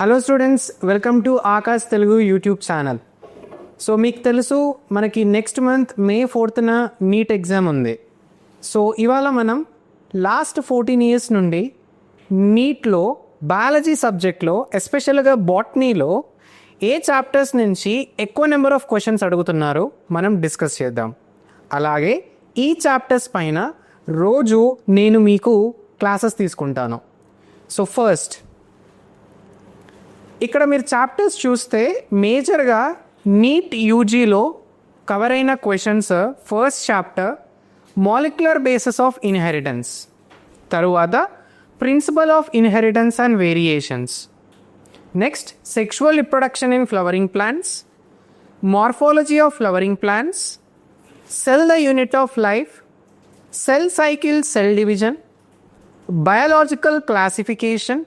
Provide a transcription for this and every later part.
Hello students, welcome to Akash Telugu YouTube channel. So మీకు తెలుసు మనకి next month May 4th NEET exam ఉంది. So ఇవాళ మనం లాస్ట్ 14 years నుండి నీట్లో బయాలజీ సబ్జెక్ట్లో ఎస్పెషల్గా బాటనీలో ఏ చాప్టర్స్ నుంచి ఎక్కువ నెంబర్ ఆఫ్ క్వశ్చన్స్ అడుగుతున్నారో మనం డిస్కస్ చేద్దాం. అలాగే ఈ చాప్టర్స్ పైన రోజు నేను మీకు క్లాసెస్ తీసుకుంటాను. సో ఫస్ట్ ఇక్కడ మీరు చాప్టర్స్ చూస్తే మేజర్గా నీట్ యూజీలో కవర్ అయిన questions first chapter molecular basis of inheritance, తరువాత principle of inheritance and variations, next sexual reproduction in flowering plants, morphology of flowering plants, cell the unit of life, cell cycle cell division, biological classification,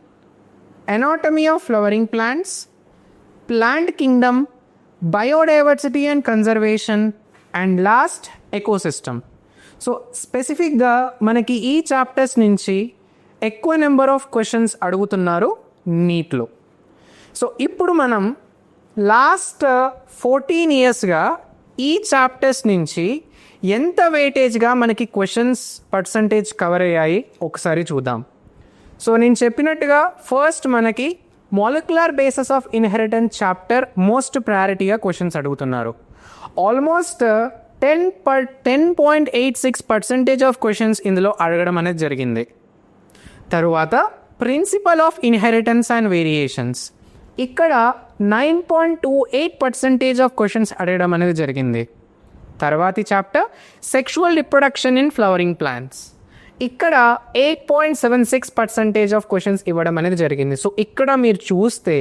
anatomy of flowering plants, plant kingdom, biodiversity and conservation, and last ecosystem. So స్పెసిఫిక్గా మనకి ఈ chapters నుంచి ఎక్కువ number of questions అడుగుతున్నారు నీట్లో. So ఇప్పుడు మనం last 14 yearsగా ఈ chapters నుంచి ఎంత వెయిటేజ్గా మనకి క్వశ్చన్స్ పర్సంటేజ్ కవర్ అయ్యాయి ఒకసారి చూద్దాం. సో నేను చెప్పినట్టుగా ఫస్ట్ మనకి molecular basis of inheritance chapter most ప్రయారిటీగా క్వశ్చన్స్ అడుగుతున్నారు. ఆల్మోస్ట్ 10.86% ఆఫ్ క్వశ్చన్స్ ఇందులో అడగడం అనేది జరిగింది. తరువాత principle of inheritance and variations, ఇక్కడ 9.28% ఆఫ్ క్వశ్చన్స్ అడగడం అనేది జరిగింది. తర్వాతి chapter sexual reproduction in flowering plants, ఇక్కడ 8.76% ఆఫ్ క్వశ్చన్స్ ఇవ్వడం అనేది జరిగింది. సో ఇక్కడ మీరు చూస్తే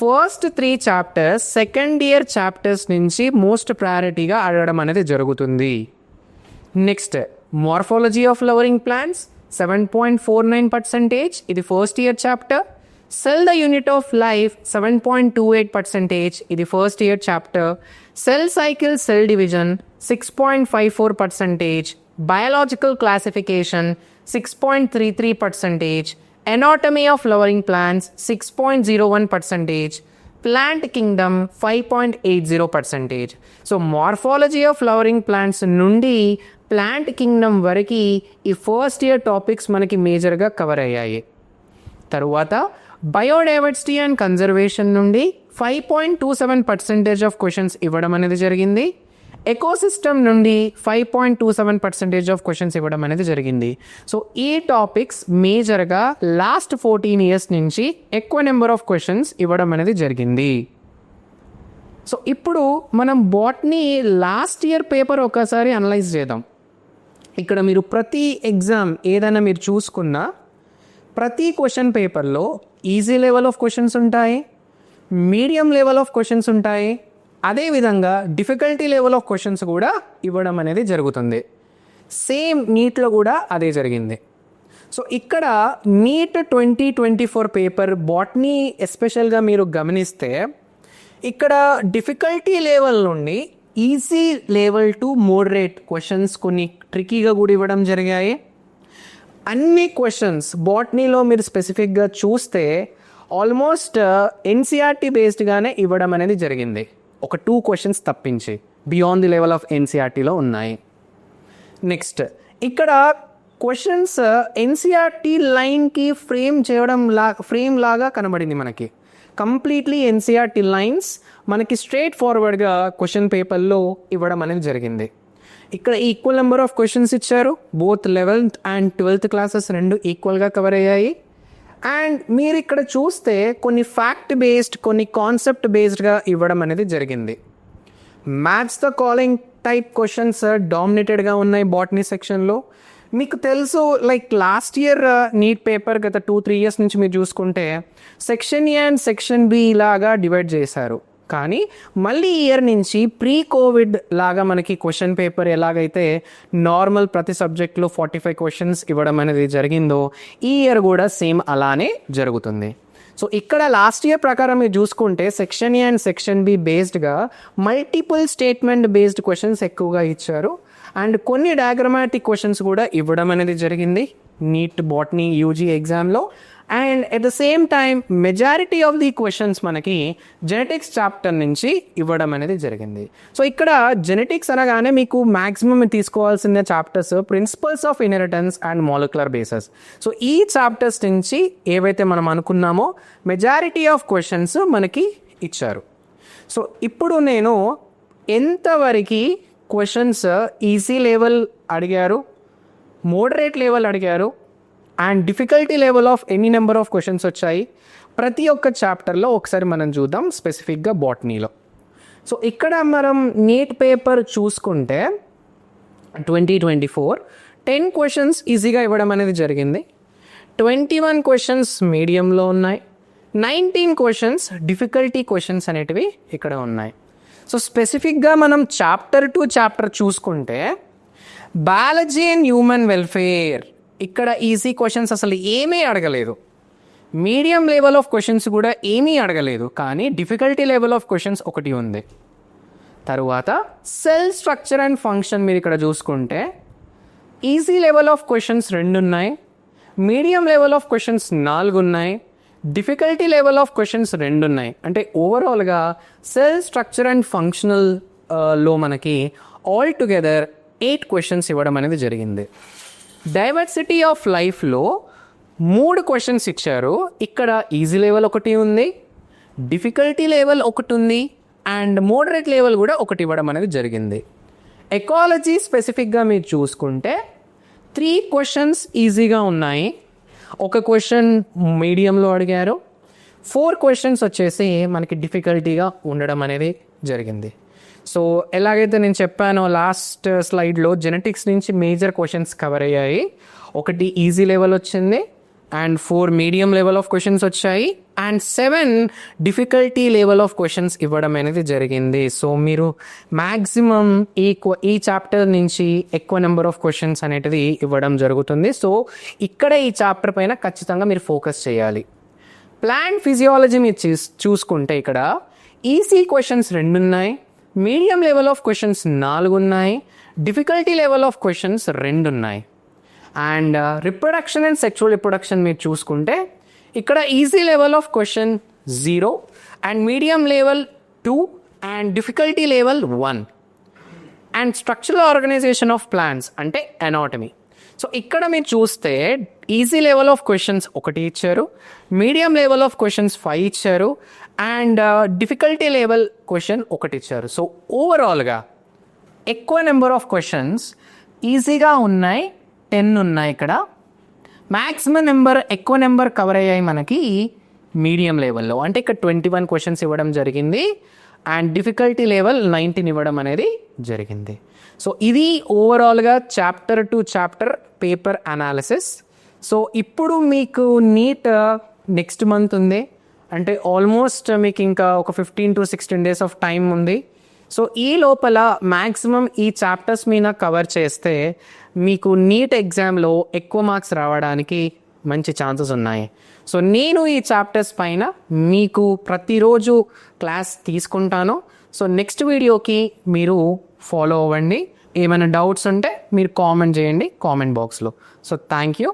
first 3 chapters second year chapters నుంచి మోస్ట్ ప్రయారిటీగా అడగడం అనేది జరుగుతుంది. Next morphology of flowering plants 7.49%, ఇది first year chapter. Cell the unit of life 7.28%, ఇది first year chapter. Cell cycle cell division 6.54%, biological classification 6.33%, anatomy of flowering plants 6.01%, plant kingdom 5.80%. So morphology of flowering plants నుండి plant Kingdom వరకు ఈ first year topics మనకి మేజర్గా cover అయ్యాయి. తరువాత biodiversity and conservation నుండి 5.27% of questions ఇవ్వడం అనేది జరిగింది. ఎకోసిస్టమ్ నుండి 5.27% ఆఫ్ క్వశ్చన్స్ ఇవ్వడం అనేది జరిగింది. సో ఈ టాపిక్స్ మేజర్గా లాస్ట్ 14 years నుంచి ఎక్కువ నెంబర్ ఆఫ్ క్వశ్చన్స్ ఇవ్వడం అనేది జరిగింది. సో ఇప్పుడు మనం బాటనీ లాస్ట్ ఇయర్ పేపర్ ఒకసారి అనలైజ్ చేద్దాం. ఇక్కడ మీరు ప్రతి ఎగ్జామ్ ఏదైనా మీరు చూసుకున్నా ప్రతి క్వశ్చన్ పేపర్లో ఈజీ లెవెల్ ఆఫ్ క్వశ్చన్స్ ఉంటాయి, మీడియం లెవెల్ ఆఫ్ క్వశ్చన్స్ ఉంటాయి, అదేవిధంగా డిఫికల్టీ లెవెల్ ఆఫ్ క్వశ్చన్స్ కూడా ఇవ్వడం అనేది జరుగుతుంది. సేమ్ నీట్లో కూడా అదే జరిగింది. సో ఇక్కడ నీట్ 2024 పేపర్ బాటనీ ఎస్పెషల్గా మీరు గమనిస్తే ఇక్కడ డిఫికల్టీ లెవెల్ నుండి easy level to moderate questions కొన్ని ట్రికీగా కూడా ఇవ్వడం జరిగాయి. అన్ని క్వశ్చన్స్ బాటనీలో మీరు స్పెసిఫిక్గా చూస్తే ఆల్మోస్ట్ ఎన్సీఆర్టీ బేస్డ్గానే ఇవ్వడం అనేది జరిగింది. ఒక 2 క్వశ్చన్స్ తప్పించి బియాండ్ ది లెవెల్ ఆఫ్ ఎన్సీఆర్టీలో ఉన్నాయి. నెక్స్ట్ ఇక్కడ క్వశ్చన్స్ ఎన్సీఆర్టీ లైన్కి ఫ్రేమ్ లాగా కనబడింది మనకి. కంప్లీట్లీ ఎన్సీఆర్టీ లైన్స్ మనకి స్ట్రైట్ ఫార్వర్డ్గా క్వశ్చన్ పేపర్లో ఇవ్వడం అనేది జరిగింది. ఇక్కడ ఈక్వల్ నెంబర్ ఆఫ్ క్వశ్చన్స్ ఇచ్చారు. Both 11th and 12th classes రెండు ఈక్వల్గా కవర్ అయ్యాయి. అండ్ మీరు ఇక్కడ చూస్తే కొన్ని ఫ్యాక్ట్ బేస్డ్ కొన్ని కాన్సెప్ట్ బేస్డ్గా ఇవ్వడం అనేది జరిగింది. Match the following type questions డామినేటెడ్గా ఉన్నాయి బాటనీ సెక్షన్లో. మీకు తెలుసు like last year NEET paper గత 2-3 years నుంచి మీరు చూసుకుంటే section A and section B లాగా డివైడ్ చేశారు. కానీ మళ్ళీ ఇయర్ నుంచి ప్రీ కోవిడ్ లాగా మనకి క్వశ్చన్ పేపర్ ఎలాగైతే నార్మల్ ప్రతి సబ్జెక్ట్లో 45 క్వశ్చన్స్ ఇవ్వడం అనేది జరిగిందో ఈ ఇయర్ కూడా సేమ్ అలానే జరుగుతుంది. సో ఇక్కడ లాస్ట్ ఇయర్ ప్రకారం మీరు చూసుకుంటే section A and section B బేస్డ్గా మల్టిపుల్ స్టేట్మెంట్ బేస్డ్ క్వశ్చన్స్ ఎక్కువగా ఇచ్చారు. అండ్ కొన్ని డయాగ్రమాటిక్ క్వశ్చన్స్ కూడా ఇవ్వడం అనేది జరిగింది నీట్ బాటనీ యూజీ ఎగ్జామ్లో. And at the same time majority of the questions మనకి జెనెటిక్స్ చాప్టర్ నుంచి ఇవ్వడం అనేది జరిగింది. సో ఇక్కడ జెనెటిక్స్ అనగానే మీకు మ్యాక్సిమం తీసుకోవాల్సిన chapters principles of inheritance and molecular bases. So ఈ చాప్టర్స్ నుంచి ఏవైతే మనం అనుకున్నామో మెజారిటీ ఆఫ్ క్వశ్చన్స్ మనకి ఇచ్చారు. సో ఇప్పుడు నేను ఎంతవరకు క్వశ్చన్స్ ఈజీ లెవెల్ అడిగారు, మోడరేట్ లెవెల్ అడిగారు and difficulty level of any number of questions వచ్చాయి ప్రతి ఒక్క చాప్టర్లో ఒకసారి మనం చూద్దాం, స్పెసిఫిక్గా బాటనీలో. సో ఇక్కడ మనం నీట్ పేపర్ చూసుకుంటే 2024 10 క్వశ్చన్స్ ఈజీగా ఇవ్వడం అనేది జరిగింది. 21 క్వశ్చన్స్ మీడియంలో ఉన్నాయి, 19 క్వశ్చన్స్ డిఫికల్టీ క్వశ్చన్స్ అనేటివి ఇక్కడ ఉన్నాయి. సో స్పెసిఫిక్గా మనం చాప్టర్ టు చాప్టర్ చూసుకుంటే బయాలజీ అండ్ హ్యూమన్ వెల్ఫేర్ ఇక్కడ ఈజీ క్వశ్చన్స్ అసలు ఏమీ అడగలేదు, మీడియం లెవెల్ ఆఫ్ క్వశ్చన్స్ కూడా ఏమీ అడగలేదు, కానీ డిఫికల్టీ లెవెల్ ఆఫ్ క్వశ్చన్స్ ఒకటి ఉంది. తరువాత సెల్ స్ట్రక్చర్ అండ్ ఫంక్షన్ మీరు ఇక్కడ చూసుకుంటే ఈజీ లెవెల్ ఆఫ్ క్వశ్చన్స్ 2 ఉన్నాయి, మీడియం లెవెల్ ఆఫ్ క్వశ్చన్స్ 4 ఉన్నాయి, డిఫికల్టీ లెవెల్ ఆఫ్ క్వశ్చన్స్ 2 ఉన్నాయి. అంటే ఓవరాల్గా సెల్ స్ట్రక్చర్ అండ్ ఫంక్షనల్ లో మనకి ఆల్ టుగెదర్ 8 క్వశ్చన్స్ ఇవ్వడం అనేది జరిగింది. డైవర్సిటీ ఆఫ్ లైఫ్లో 3 క్వశ్చన్స్ ఇచ్చారు. ఇక్కడ ఈజీ లెవెల్ ఒకటి ఉంది, డిఫికల్టీ లెవెల్ ఒకటి ఉంది అండ్ మోడరేట్ లెవెల్ కూడా ఒకటి ఇవ్వడం అనేది జరిగింది. ఎకాలజీ స్పెసిఫిక్గా మీరు చూసుకుంటే 3 క్వశ్చన్స్ ఈజీగా ఉన్నాయి, ఒక క్వశ్చన్ మీడియంలో అడిగారు, 4 క్వశ్చన్స్ వచ్చేసి మనకి డిఫికల్టీగా ఉండడం అనేది జరిగింది. సో ఎలాగైతే నేను చెప్పానో లాస్ట్ స్లైడ్లో జెనెటిక్స్ నుంచి మేజర్ క్వశ్చన్స్ కవర్ అయ్యాయి, ఒకటి ఈజీ లెవెల్ వచ్చింది and 4 medium level of questions వచ్చాయి and 7 difficulty level of questions ఇవ్వడం అనేది జరిగింది. సో మీరు మ్యాక్సిమం ఈ చాప్టర్ నుంచి ఎక్కువ నెంబర్ ఆఫ్ క్వశ్చన్స్ అనేటిది ఇవ్వడం జరుగుతుంది. సో ఇక్కడ ఈ చాప్టర్ పైన ఖచ్చితంగా మీరు ఫోకస్ చేయాలి. ప్లాంట్ ఫిజియాలజీ మీరు చూసుకుంటే ఇక్కడ ఈజీ క్వశ్చన్స్ 2 ఉన్నాయి, మీడియం లెవెల్ ఆఫ్ క్వశ్చన్స్ 4 ఉన్నాయి, డిఫికల్టీ లెవెల్ ఆఫ్ క్వశ్చన్స్ 2 ఉన్నాయి. And reproduction and sexual reproduction మీరు చూసుకుంటే ఇక్కడ easy level of question 0 and medium level 2 and difficulty level 1 and structural organisation of plants అంటే ఎనాటమీ. సో ఇక్కడ మీరు చూస్తే ఈజీ లెవెల్ ఆఫ్ క్వశ్చన్స్ 1 ఇచ్చారు, మీడియం లెవెల్ ఆఫ్ క్వశ్చన్స్ 5 ఇచ్చారు అండ్ డిఫికల్టీ లెవెల్ క్వశ్చన్ 1 ఇచ్చారు. సో ఓవరాల్గా ఎక్కువ నెంబర్ ఆఫ్ క్వశ్చన్స్ ఈజీగా ఉన్నాయి, 10 ఉన్నాయి. ఇక్కడ మ్యాక్సిమం నెంబర్ ఎక్కువ నెంబర్ కవర్ అయ్యాయి మనకి మీడియం లెవెల్లో, అంటే ఇక్కడ 21 క్వశ్చన్స్ ఇవ్వడం జరిగింది అండ్ డిఫికల్టీ లెవెల్ 19 ఇవ్వడం అనేది జరిగింది. సో ఇది ఓవరాల్గా chapter to chapter paper analysis. So ఇప్పుడు మీకు నీట్ నెక్స్ట్ మంత్ ఉంది, అంటే ఆల్మోస్ట్ మీకు ఇంకా ఒక 15 to 16 days ఆఫ్ టైం ఉంది. సో ఈ లోపల మ్యాక్సిమం ఈ చాప్టర్స్ మీద కవర్ చేస్తే మీకు నీట్ ఎగ్జామ్లో ఎక్కువ మార్క్స్ రావడానికి మంచి ఛాన్సెస్ ఉన్నాయి. సో నేను ఈ చాప్టర్స్ పైన మీకు ప్రతిరోజు క్లాస్ తీసుకుంటాను. సో నెక్స్ట్ వీడియోకి మీరు ఫాలో అవ్వండి. ఏమైనా డౌట్స్ ఉంటే మీరు కామెంట్ చేయండి కామెంట్ బాక్స్లో. So thank you.